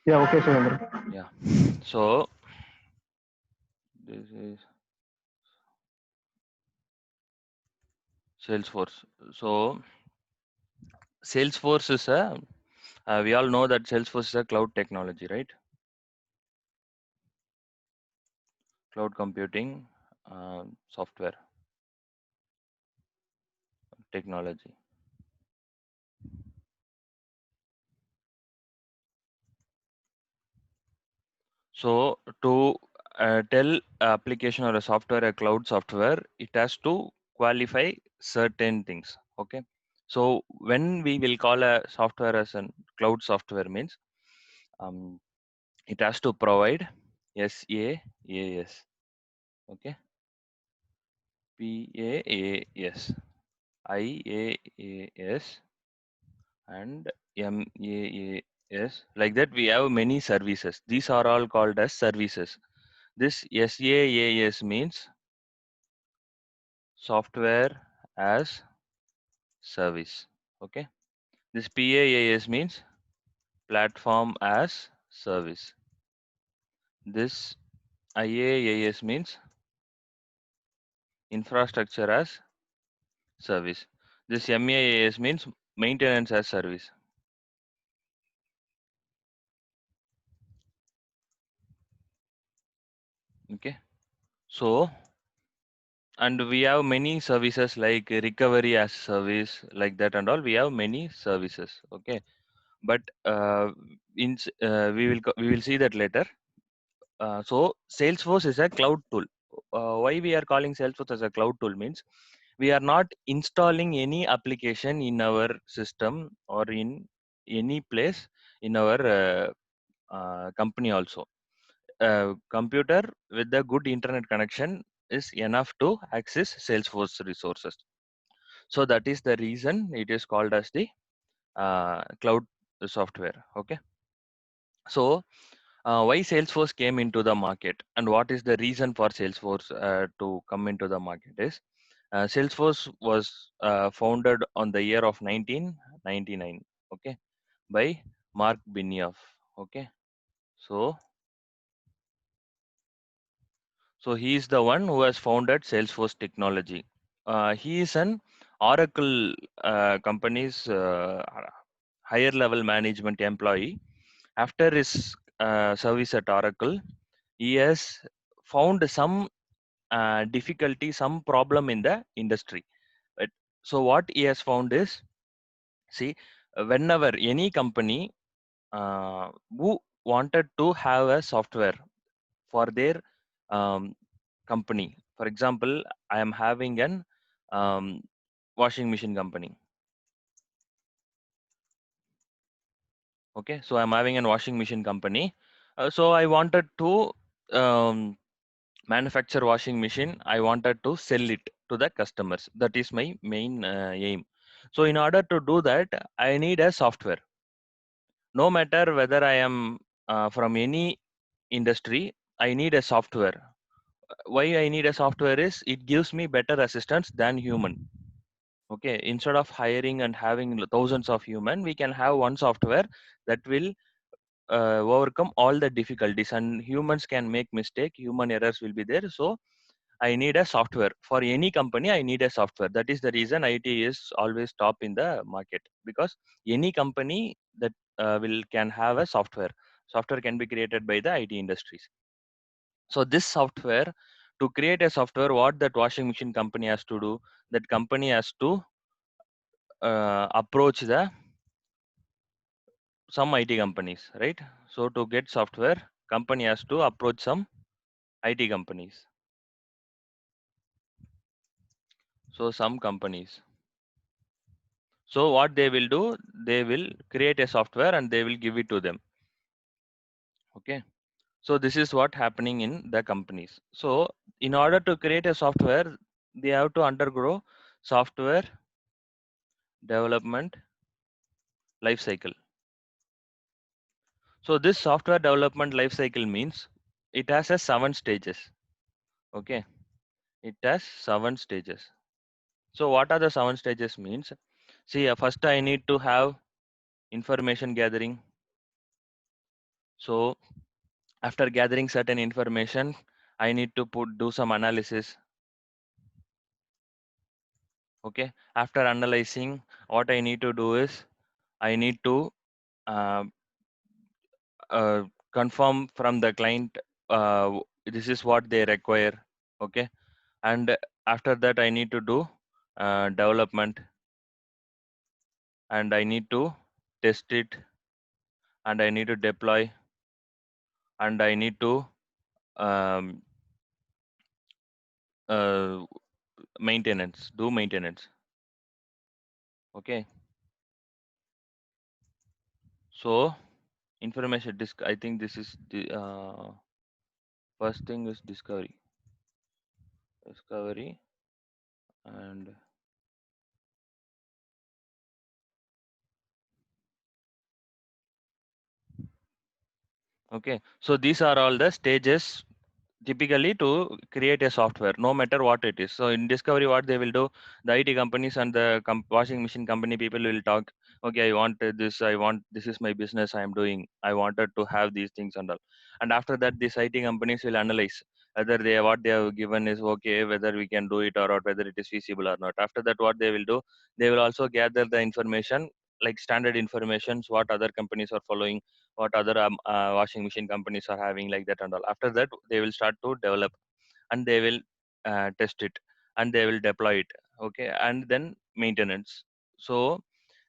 Yeah, okay, Surendra. Yeah. So this is Salesforce. So Salesforce is a we all know that Salesforce is a cloud technology, right? Cloud computing software technology. So to tell application or a software, a cloud software, it has to qualify certain things. Okay. So when we will call a software as a cloud software means um, it has to provide SaaS. Okay. PaaS, IaaS, and MaaS. Like that, we have many services. These are all called as services. This SaaS means software as service. Okay. This PaaS means platform as service. This IaaS means infrastructure as service. This MaaS means maintenance as service. Okay. So, and we have many services like recovery as service, like that, and all. We have many services. Okay. But we will see that later. So Salesforce is a cloud tool. Why we are calling Salesforce as a cloud tool means we are not installing any application in our system or in any place in our company also. Computer with a good internet connection is enough to access Salesforce resources. So that is the reason it is called as the cloud software. Okay. So why Salesforce came into the market and what is the reason for Salesforce to come into the market is Salesforce was founded on the year of 1999. Okay, by Mark Benioff. Okay, so he is the one who has founded Salesforce technology. He is an Oracle company's higher level management employee. After his service at Oracle, he has found some difficulty, some problem in the industry. Right? So what he has found is, see, whenever any company who wanted to have a software for their um, company. For example, I am having an um, washing machine company. Okay, so I'm having an washing machine company. So I wanted to um, manufacture washing machine. I wanted to sell it to the customers. That is my main aim. So in order to do that, I need a software. No matter whether I am from any industry, I need a software. Why I need a software is it gives me better assistance than human. Okay, instead of hiring and having thousands of human, we can have one software that will overcome all the difficulties, and humans can make mistake, human errors will be there. So I need a software for any company. I need a software. That is the reason IT is always top in the market, because any company that will can have a software. Software can be created by the IT industries. So this software, to create a software, what that washing machine company has to do, that company has to approach the some IT companies, right? So to get software, company has to approach some IT companies. So some companies. So what they will do, they will create a software and they will give it to them. Okay. So this is what happening in the companies. So in order to create a software, they have to undergo software development life cycle. So this software development life cycle means it has a 7 stages. Okay. It has 7 stages. So what are the 7 stages means? See, first I need to have information gathering. So after gathering certain information, I need to do some analysis. Okay, after analyzing, what I need to do is I need to uh, uh, confirm from the client this is what they require. Okay, and after that I need to do development, and I need to test it, and I need to deploy, and I need to um, uh, do maintenance. Okay, so information disk. I think this is the first thing is discovery, and okay. So these are all the stages typically to create a software, no matter what it is. So in discovery, what they will do, the IT companies and the washing machine company people will talk. Okay, I want this. I want this is my business. I am doing. I wanted to have these things and all. And after that, these IT companies will analyze whether they what they have given is okay, whether we can do it or not, whether it is feasible or not. After that, what they will do, they will also gather the information like standard informations, what other companies are following, what other washing machine companies are having, like that and all. After that, they will start to develop, and they will test it, and they will deploy it. Okay, and then maintenance. So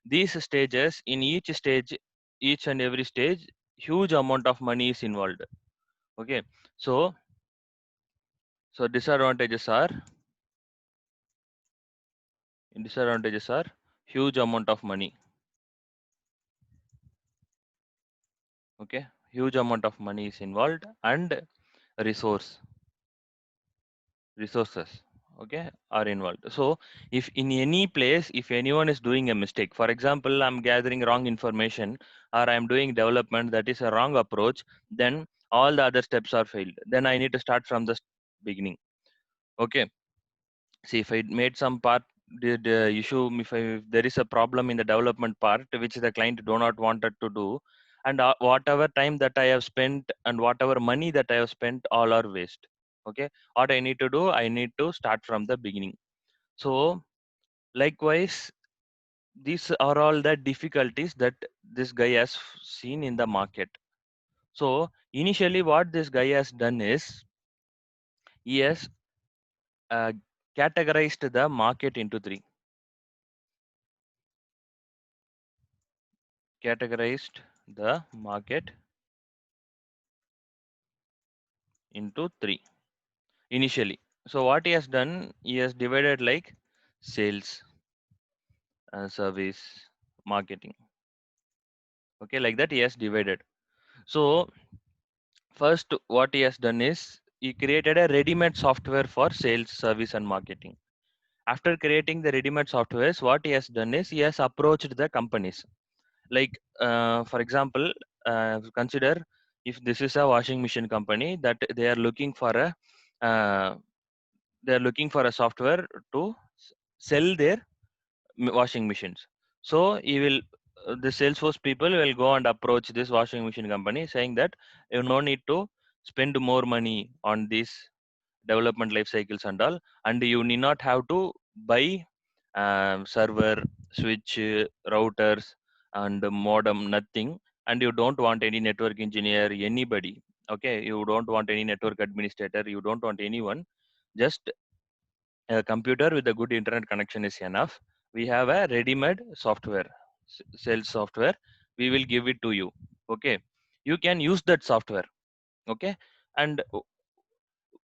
these stages, in each stage, each and every stage, huge amount of money is involved. Okay, so disadvantages are huge amount of money. Okay, huge amount of money is involved, and resource resources, okay, are involved. So if in any place, if anyone is doing a mistake, for example, I'm gathering wrong information, or I'm doing development that is a wrong approach, then all the other steps are failed. Then I need to start from the beginning. Okay, see, if I made some part, did issue, if there is a problem in the development part which the client do not wanted to do, and whatever time that I have spent and whatever money that I have spent, all are waste. Okay, what I need to do, I need to start from the beginning. So likewise, these are all the difficulties that this guy has seen in the market. So initially what this guy has done is he has uh, categorized the market into three. Categorized the market into three initially. So what he has done, he has divided like sales, service, marketing. Okay, like that he has divided. So first what he has done is he created a ready-made software for sales, service, and marketing. After creating the ready-made softwares, what he has done is he has approached the companies. Like for example, consider if this is a washing machine company that uh, they are looking for a software to sell their washing machines. So he will the Salesforce people will go and approach this washing machine company saying that you no need to spend more money on these development life cycles and all, and you need not have to buy server, switch, routers, and modem, nothing. And you don't want any network engineer, anybody. Okay, you don't want any network administrator, you don't want anyone. Just a computer with a good internet connection is enough. We have a ready-made software, sales software. We will give it to you. Okay, you can use that software. Okay, and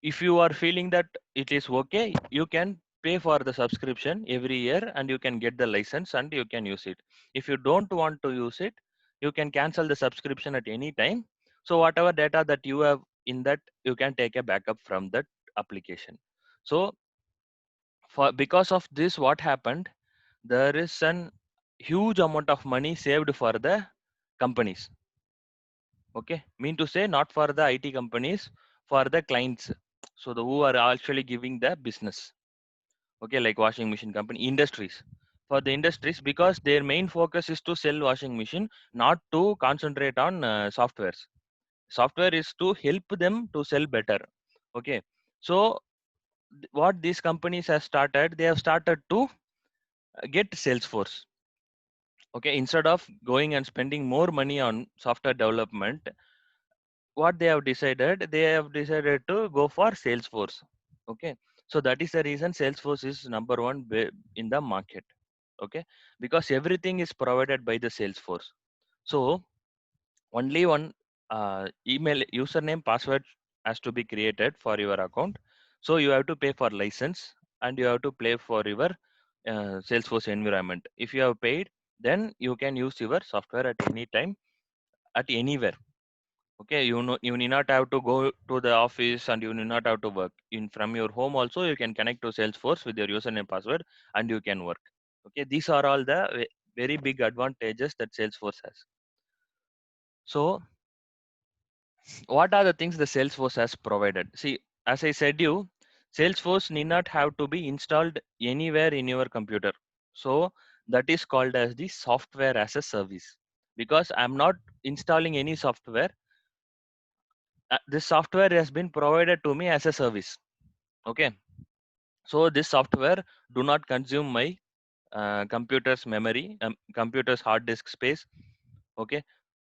if you are feeling that it is okay, you can pay for the subscription every year, and you can get the license and you can use it. If you don't want to use it, you can cancel the subscription at any time. So whatever data that you have in that, you can take a backup from that application. So for because of this, what happened, there is an huge amount of money saved for the companies. Okay, mean to say, not for the IT companies, for the clients. So the who are actually giving the business. Okay, like washing machine company industries. For the industries, because their main focus is to sell washing machine, not to concentrate on softwares. Software is to help them to sell better. Okay. So what these companies have started, they have started to get Salesforce. Okay, instead of going and spending more money on software development, what they have decided to go for Salesforce. Okay, so that is the reason Salesforce is number one in the market. Okay, because everything is provided by the Salesforce. So only one email username password has to be created for your account. So you have to pay for license and you have to pay for your Salesforce environment. If you have paid, then you can use your software at any time, at anywhere. Okay, you need not have to go to the office and you need not have to work. In from your home also you can connect to Salesforce with your username password and you can work. Okay, these are all the very big advantages that Salesforce has. So what are the things the Salesforce has provided? See, as I said you, Salesforce need not have to be installed anywhere in your computer. So that is called as the software as a service. Because I'm not installing any software, this software has been provided to me as a service. Okay. So this software do not consume my computer's memory, computer's hard disk space. Okay.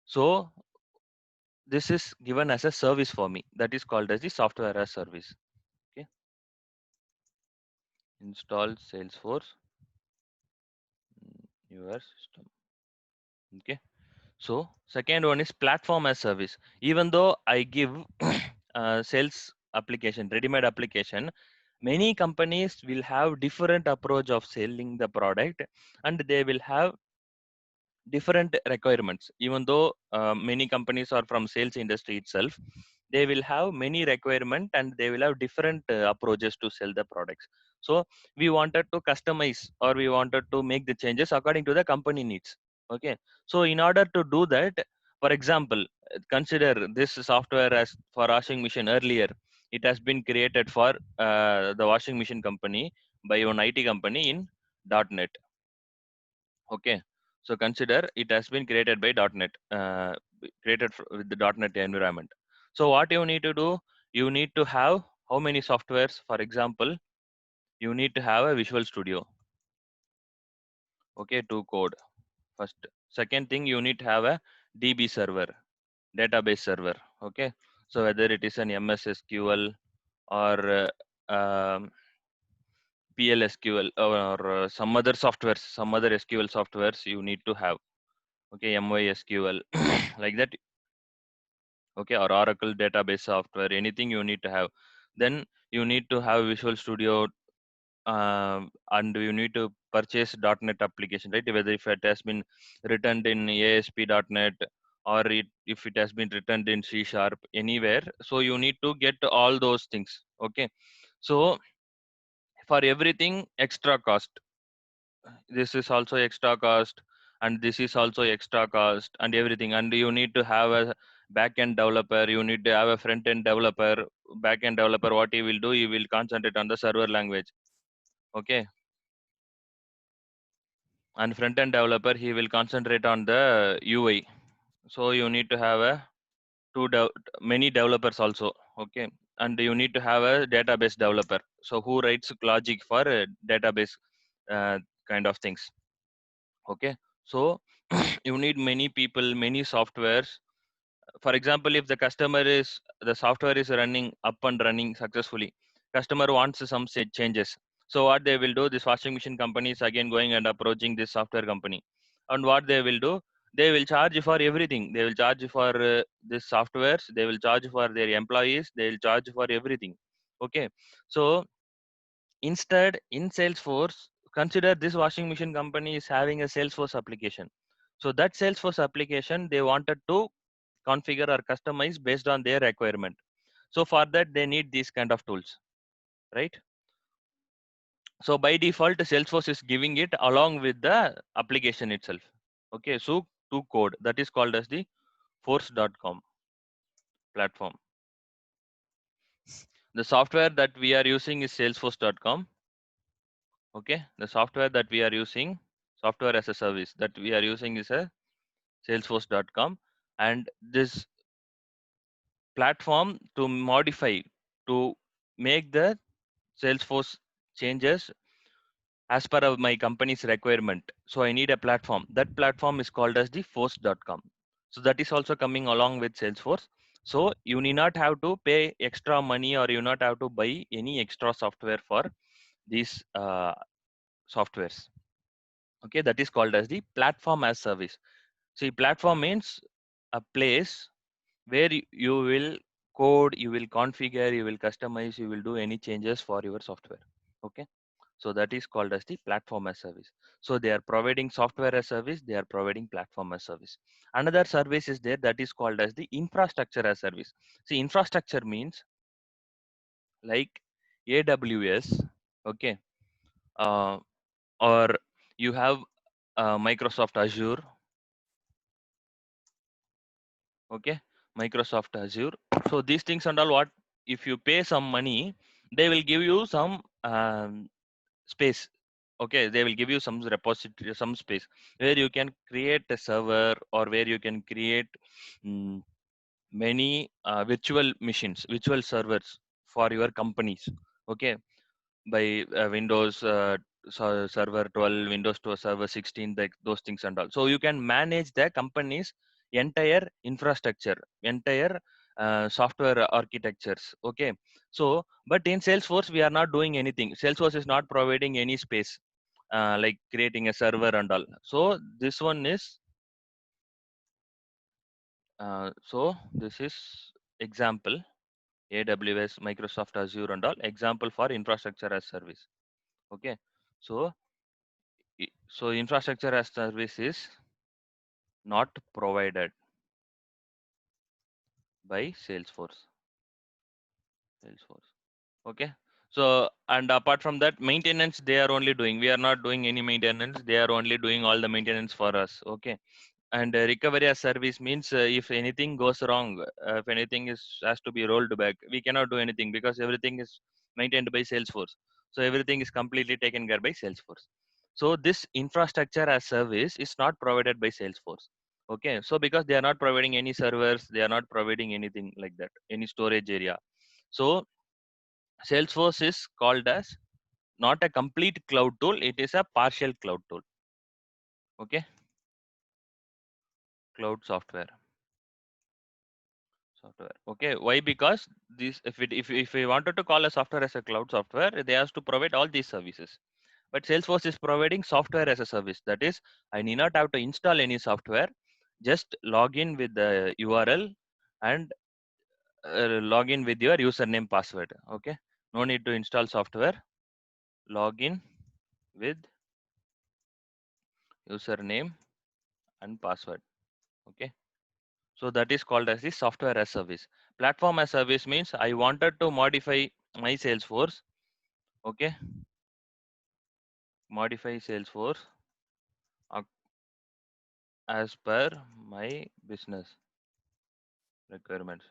So this is given as a service for me. That is called as the software as service. Okay. Install Salesforce your system. Okay. So second one is platform as service. Even though I give sales application, ready-made application, many companies will have different approach of selling the product, and they will have different requirements. Even though many companies are from sales industry itself, they will have many requirement and they will have different approaches to sell the products. So we wanted to customize or we wanted to make the changes according to the company needs. Okay, so in order to do that, for example, consider this software as for washing machine. Earlier it has been created for the washing machine company by one IT company in .NET. Okay, so consider it has been created by .NET, with the .NET environment. So what you need to do, you need to have how many softwares? For example, you need to have a Visual Studio. Okay, to code first. Second thing, you need to have a DB server, database server. Okay, so whether it is an MS SQL or PLSQL or some other softwares, some other SQL softwares you need to have. Okay, MySQL like that. Okay, or Oracle database software, anything you need to have. Then you need to have Visual Studio, and you need to purchase .NET application, right? Whether if it has been written in ASP.NET or if it has been written in C Sharp, anywhere. So you need to get all those things. Okay, so for everything extra cost, this is also extra cost, and this is also extra cost, and everything. And you need to have a back-end developer, you need to have a front-end developer. Back-end developer, what he will do, he will concentrate on the server language. Okay, and front-end developer, he will concentrate on the UI. So you need to have a many developers also. Okay, and you need to have a database developer, so who writes logic for database uh, kind of things. Okay, so you need many people, many softwares. For example, if the software is running up and running successfully, customer wants some changes. So what they will do, this washing machine company is again going and approaching this software company, and what they will do, they will charge for everything. They will charge for this softwares, they will charge for their employees, they will charge for everything. Okay, so instead, in Salesforce, consider this washing machine company is having a Salesforce application. So that Salesforce application, they wanted to configure or customize based on their requirement. So for that, they need these kind of tools, right? So by default, Salesforce is giving it along with the application itself. Okay, so to code, that is called as the force.com platform. The software that we are using is salesforce.com. Okay, the software that we are using, software as a service that we are using is a salesforce.com, and this platform to modify, to make the Salesforce changes as per my company's requirement. So I need a platform. That platform is called as the force.com. So that is also coming along with Salesforce. So you need not have to pay extra money, or you not have to buy any extra software for these softwares. Okay, that is called as the platform as service. See, platform means a place where you will code, you will configure, you will customize, you will do any changes for your software. Okay, so that is called as the platform as service. So they are providing software as service, they are providing platform as service. Another service is there, that is called as the infrastructure as service. See, infrastructure means like AWS. Okay, uh, or you have Microsoft Azure. Okay, Microsoft Azure. So these things and all, what if you pay some money, they will give you some space. Okay, they will give you some repository, some space where you can create a server, or where you can create mm, many virtual machines, virtual servers for your companies. Okay, by Windows Server 12, Windows to Server 16, those things and all. So you can manage the company's entire infrastructure, entire software architectures. Okay, so but in Salesforce we are not doing anything. Salesforce is not providing any space, like creating a server and all. So this one is so this is example, AWS, Microsoft Azure and all, example for infrastructure as service. Okay, so so infrastructure as service is not provided by Salesforce. Salesforce. Okay. So and apart from that, maintenance they are only doing. We are not doing any maintenance. They are only doing all the maintenance for us. Okay. And recovery as service means if anything goes wrong, if anything is has to be rolled back, we cannot do anything because everything is maintained by Salesforce. So everything is completely taken care by Salesforce. So this infrastructure as service is not provided by Salesforce. Okay, so because they are not providing any servers, they are not providing anything like that, any storage area. So Salesforce is called as not a complete cloud tool, it is a partial cloud tool. Okay, cloud software. Okay, why? Because this, if we wanted to call a software as a cloud software, they have to provide all these services. But Salesforce is providing software as a service. That is, I need not have to install any software. Just log in with the URL and log in with your username password. Okay, no need to install software. Log in with username and password. Okay, so that is called as the software as service. Platform as service means I wanted to modify my Salesforce. Okay, modify Salesforce as per my business requirements.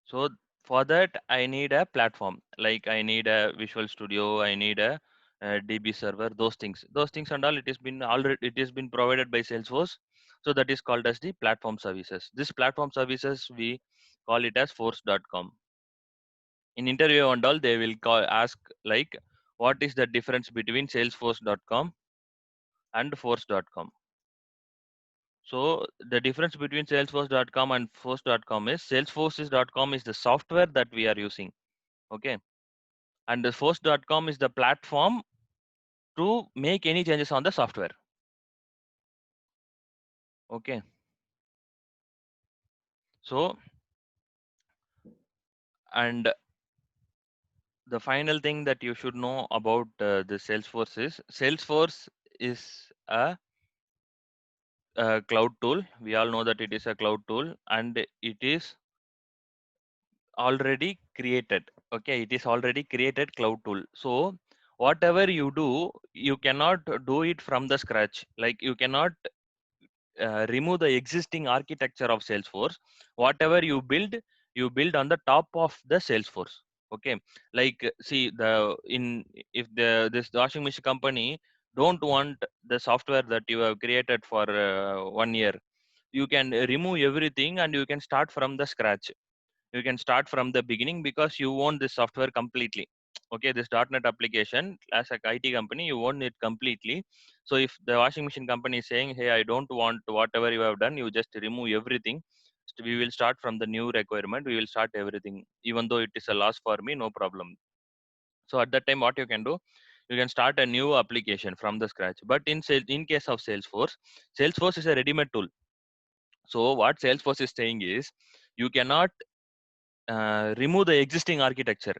So for that I need a platform, like I need a Visual Studio, I need a DB server, those things and all, it has been already, it has been provided by Salesforce. So that is called as the platform services. This platform services we call it as force.com. In interview and all, they will ask like, what is the difference between salesforce.com and force.com? So the difference between salesforce.com and force.com is salesforce.com is the software that we are using. Okay, and the force.com is the platform to make any changes on the software. Okay, so and the final thing that you should know about the Salesforce is a cloud tool. We all know that it is a cloud tool, and it is already created. Okay, it is already created cloud tool. So whatever you do, you cannot do it from the scratch. Like you cannot remove the existing architecture of Salesforce. Whatever you build on the top of the Salesforce. Okay, like see the in if the this washing machine company don't want the software that you have created for 1 year, you can remove everything and you can start from the scratch. You can start from the beginning because you own this software completely. Okay, this .NET application as a IT company, you own it completely. So if the washing machine company is saying, hey, I don't want whatever you have done, you just remove everything. So we will start from the new requirement. We will start everything, even though it is a loss for me, no problem. So at that time, what you can do, you can start a new application from the scratch. But in case of Salesforce, Salesforce is a ready-made tool. So what Salesforce is saying is, you cannot remove the existing architecture.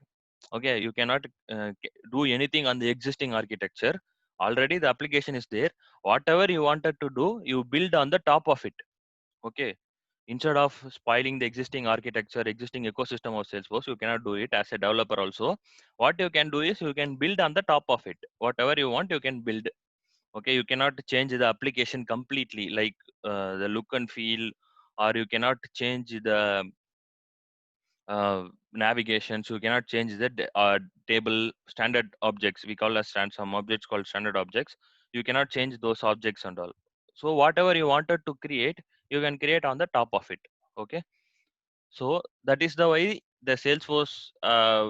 Okay, you cannot do anything on the existing architecture. Already the application is there. Whatever you wanted to do, you build on the top of it. Okay, instead of spoiling the existing architecture, existing ecosystem of Salesforce, you cannot do it as a developer also. What you can do is you can build on the top of it. Whatever you want, you can build. Okay, you cannot change the application completely, like the look and feel, or you cannot change the navigations. You cannot change the table standard objects. We call as some objects called standard objects. You cannot change those objects and all. So whatever you wanted to create, you can create on the top of it. Okay, so that is the way the Salesforce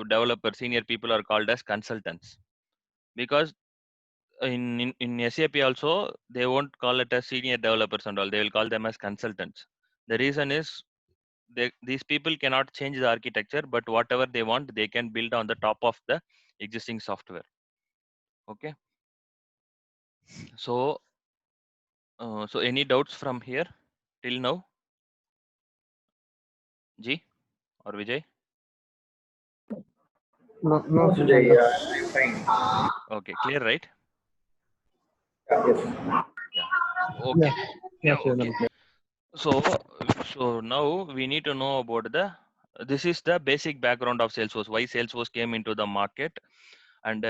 developer senior people are called as consultants. Because in SAP also, they won't call it as senior developers and all. They will call them as consultants. The reason is, these people cannot change the architecture, but whatever they want, they can build on the top of the existing software. Okay, so so any doubts from here till now, G or Vijay? No, no, Sujay, I'm fine. Okay, clear, right? Yes. Yeah. Yeah, Okay. yeah, Okay. Shivanand. So now we need to know about the, this is the basic background of Salesforce, why Salesforce came into the market, and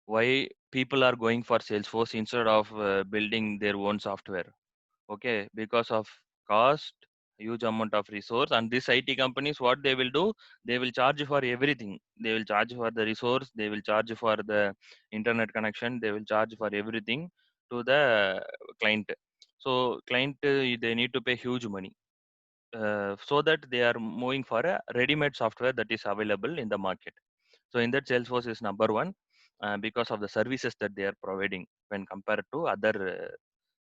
why people are going for Salesforce instead of building their own software. Okay, because of cost, huge amount of resource, and this IT companies, what they will do, they will charge for everything. They will charge for the resource, they will charge for the internet connection, they will charge for everything to the client. So client, they need to pay huge money, so that they are moving for a ready-made software that is available in the market. So in that, Salesforce is number one, because of the services that they are providing when compared to other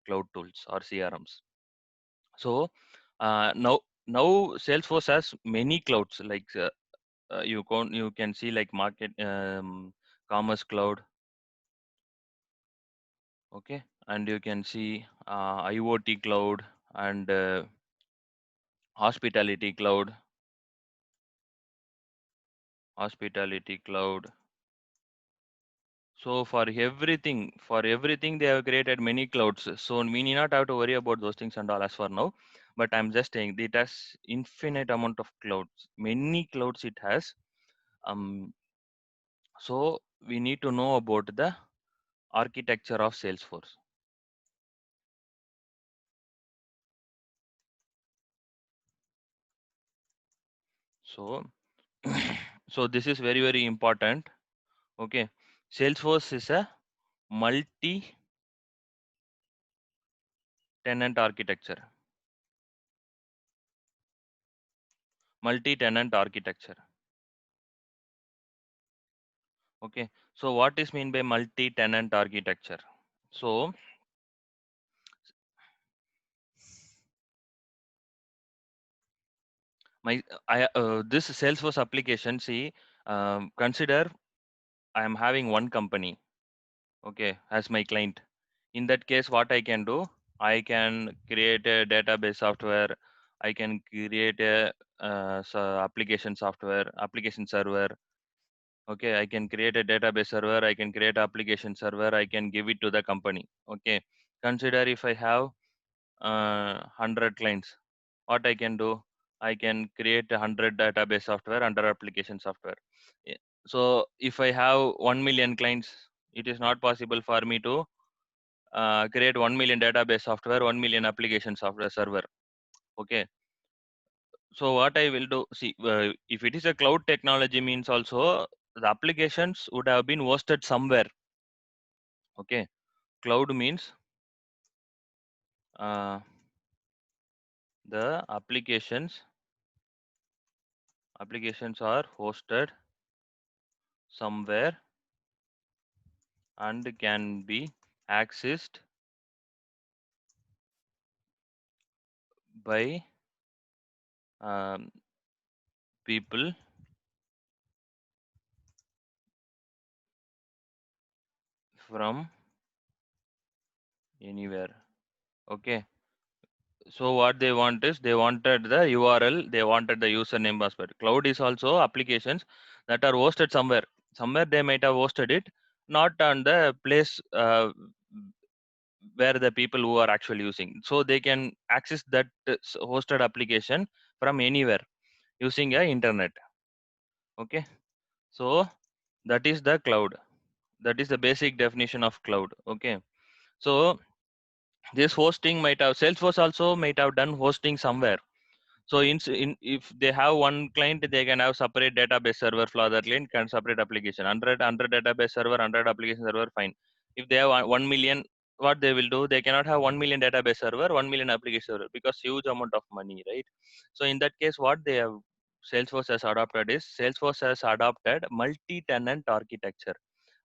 cloud tools or CRMs. So now Salesforce has many clouds, like you can see like market, commerce cloud. Okay, and you can see IoT cloud, and hospitality cloud, hospitality cloud. So for everything they have created many clouds. So we need not have to worry about those things and all as for now. But I'm just saying it has infinite amount of clouds, many clouds it has. Um, so we need to know about the architecture of Salesforce. So so this is very, very important. Okay, Salesforce is a multi-tenant architecture. Multi-tenant architecture. Okay, so what is mean by multi-tenant architecture? So my this Salesforce application, see, consider I am having one company, okay, as my client. In that case, what I can do, I can create a database software, I can create a application software, application server. Okay, I can create a database server, I can create application server, I can give it to the company. Okay, consider if I have 100 clients, what I can do, I can create 100 database software under application software. Yeah. So if I have 1 million clients, it is not possible for me to create 1 million database software, 1 million application software server. Okay, so what I will do, see, if it is a cloud technology, means also the applications would have been hosted somewhere. Okay, cloud means uh, The applications are hosted somewhere and can be accessed by um, people from anywhere. Okay, so what they want is they wanted the URL, they wanted the username password. Cloud is also applications that are hosted somewhere. Somewhere they might have hosted it, not on the place where the people who are actually using. So they can access that hosted application from anywhere using a internet. Okay, so that is the cloud. That is the basic definition of cloud. Okay, so this hosting might have Salesforce also might have done hosting somewhere. So if they have one client, they can have separate database server for other client, can separate application. 100 database server, 100 application server, fine. If they have 1 million, what they will do? They cannot have 1 million database server, 1 million application server because huge amount of money, right? So in that case, what they have Salesforce has adopted is Salesforce has adopted multi-tenant architecture.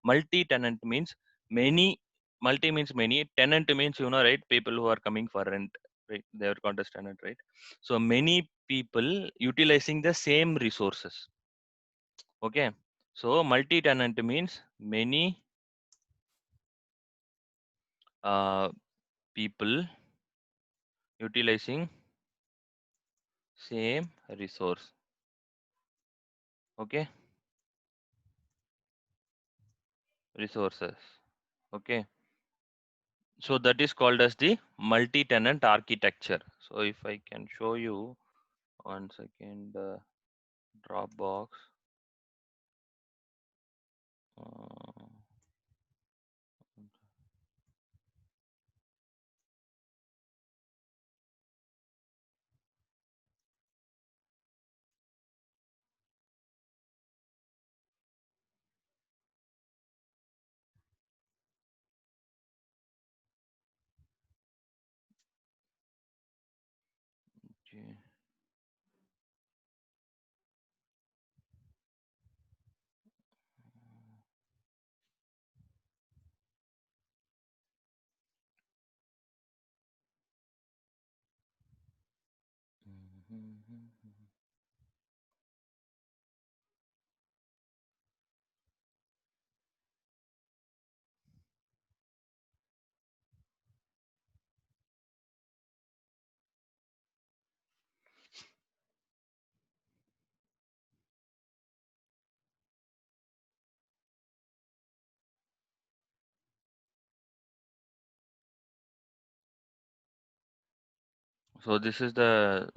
Multi-tenant means many. Multi means many. Tenant means right? People who are coming for rent, right? They are called as tenant, right? So many people utilizing the same resources. Okay, so multi-tenant means many people utilizing same resource. Okay, resources. Okay, so that is called as the multi-tenant architecture. So if I can show you 1 second, Dropbox. Uh, okay. So this is the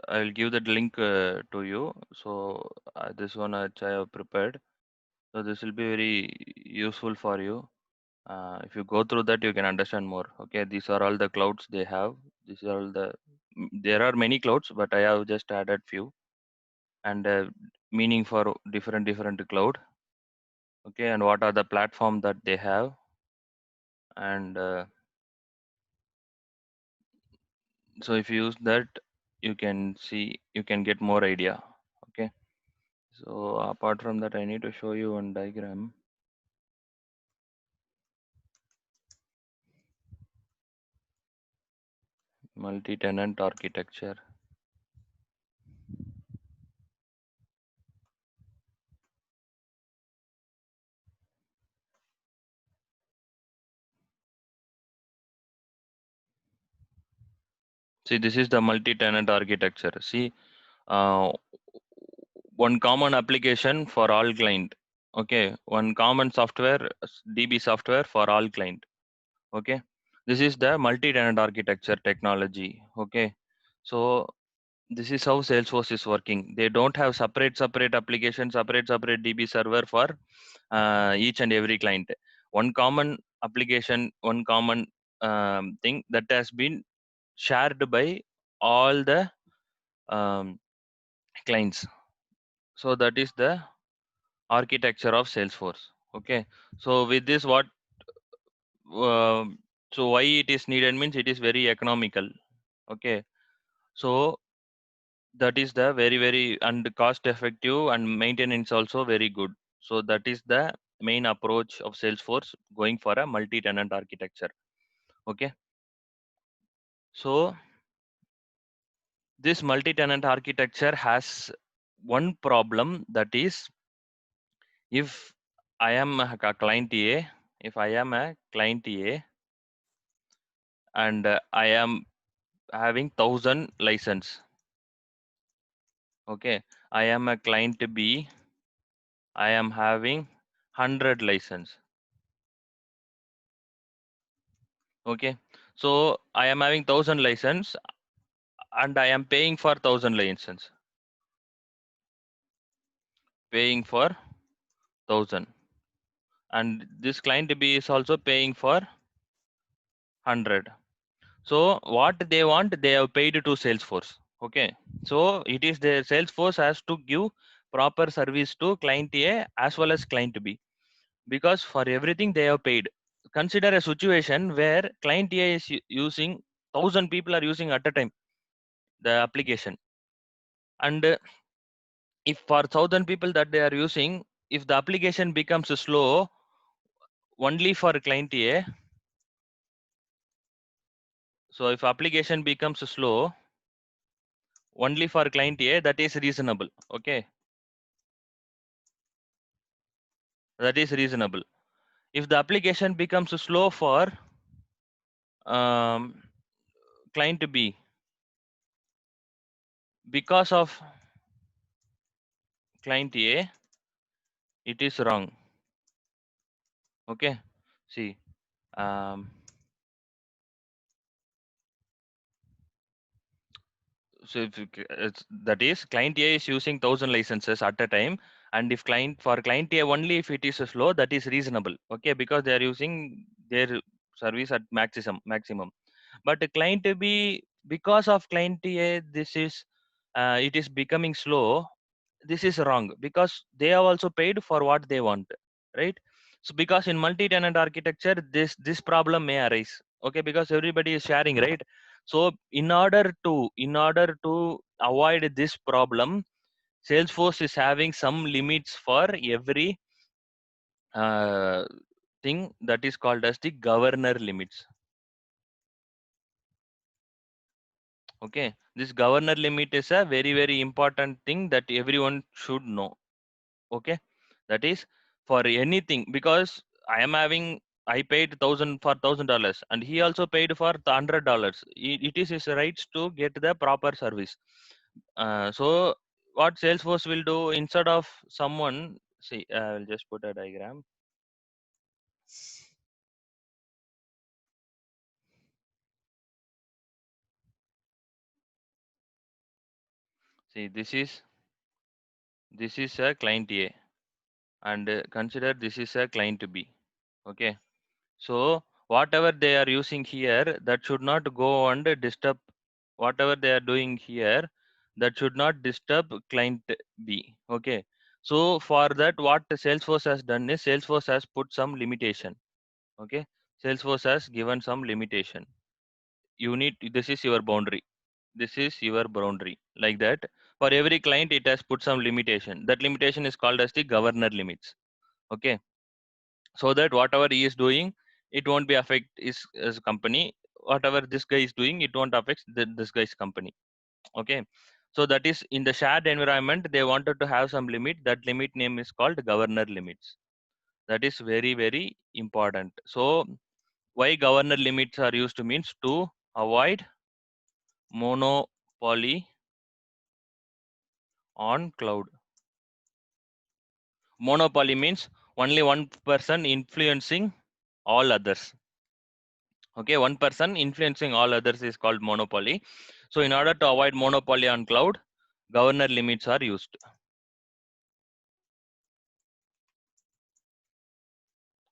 I'll give that link to you. So this one which I have prepared. So this will be very useful for you. If you go through that, you can understand more. Okay, these are all the clouds they have. These are all the. There are many clouds, but I have just added few and meaning for different cloud. Okay, and what are the platform that they have, and so if you use that, you can see you can get more idea. Okay. So apart from that, I need to show you one diagram. Multi-tenant architecture. See, this is the multi-tenant architecture. See, uh, one common application for all client. Okay, one common software, DB software for all client. Okay, this is the multi-tenant architecture technology. Okay, so this is how Salesforce is working. They don't have separate application, separate DB server for each and every client. One common application, one common thing that has been shared by all the um, clients. So that is the architecture of Salesforce. Okay, so with this, what so why it is needed means it is very economical. Okay, So that is the very and cost effective and maintenance also very good. So that is the main approach of Salesforce going for a multi-tenant architecture. Okay. So this multi-tenant architecture has one problem, that is, if I am a client A, if I am a client A and I am having 1,000 license. Okay, I am a client B, I am having 100 license. Okay, so I am having 1,000 license and I am paying for 1,000 license, paying for 1,000, and this client B is also paying for 100. So what they want, they have paid to Salesforce. Okay, so it is the Salesforce has to give proper service to client A as well as client B, because for everything they have paid. Consider a situation where client A is using 1,000 people are using at a time the application, and if for 1,000 people that they are using, if the application becomes slow only for client A, so if application becomes slow only for client A, that is reasonable. Okay, that is reasonable. If the application becomes slow for um, client B because of client A, it is wrong. Okay, see, um, so if that is client A is using 1,000 licenses at a time, and if client A only if it is slow, that is reasonable. Okay, because they are using their service at maximum. But the client B, because of client A, this is it is becoming slow. This is wrong because they have also paid for what they want, right? So because in multi-tenant architecture, this problem may arise. Okay, because everybody is sharing, right? So in order to avoid this problem, Salesforce is having some limits for every uh, thing that is called as the governor limits. Okay, this governor limit is a very important thing that everyone should know. Okay, that is for anything, because I paid 1,000 for $1,000 and he also paid for $100. It is his rights to get the proper service. So what Salesforce will do, instead of someone, see, I'll just put a diagram. See, this is a client A, and consider this is a client B. Okay, so whatever they are using here, that should not go and disturb whatever they are doing here, that should not disturb client B. Okay, so for that, what Salesforce has done is Salesforce has put some limitation. Okay, Salesforce has given some limitation. You need, this is your boundary, this is your boundary, like that. For every client it has put some limitation. That limitation is called as the governor limits. Okay, so that whatever he is doing, it won't be affect his company. Whatever this guy is doing, it won't affect this guy's company. Okay, so that is in the shared environment, they wanted to have some limit. That limit name is called governor limits. That is very important. So why governor limits are used means to avoid monopoly on cloud. Monopoly means only one person influencing all others. Okay, one person influencing all others is called monopoly. So in order to avoid monopoly on cloud, governor limits are used.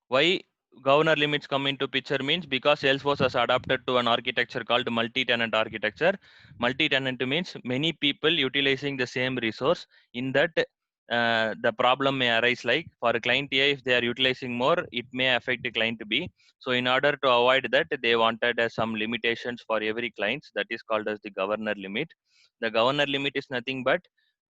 Why governor limits come into picture means because Salesforce has adapted to an architecture called multi-tenant architecture. Multi-tenant means many people utilizing the same resource. In that the problem may arise like for client A, if they are utilizing more, it may affect the client B. So in order to avoid that, they wanted some limitations for every client. That is called as the governor limit. The governor limit is nothing but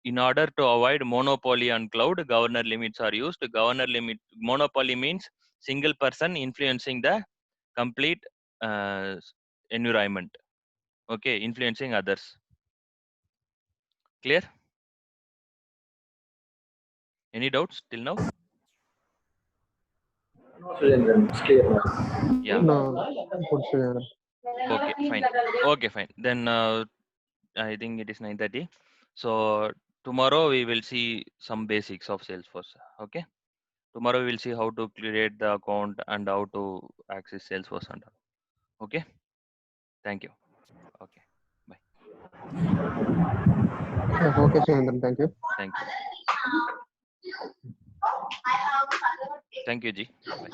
in order to avoid monopoly on cloud, governor limits are used. Governor limit monopoly means single person influencing the complete environment. Okay, influencing others. Clear? Any doubts till now? No, Sujendran, it's clear now. Yeah. No, good Sujendran. Okay, fine. Okay, fine. Then I think it is 9:30. So tomorrow we will see some basics of Salesforce. Okay. Tomorrow we will see how to create the account and how to access Salesforce and all. Okay. Thank you. Okay. Bye. Okay, Sujendran, thank you. Thank you. Thank you, G. Bye.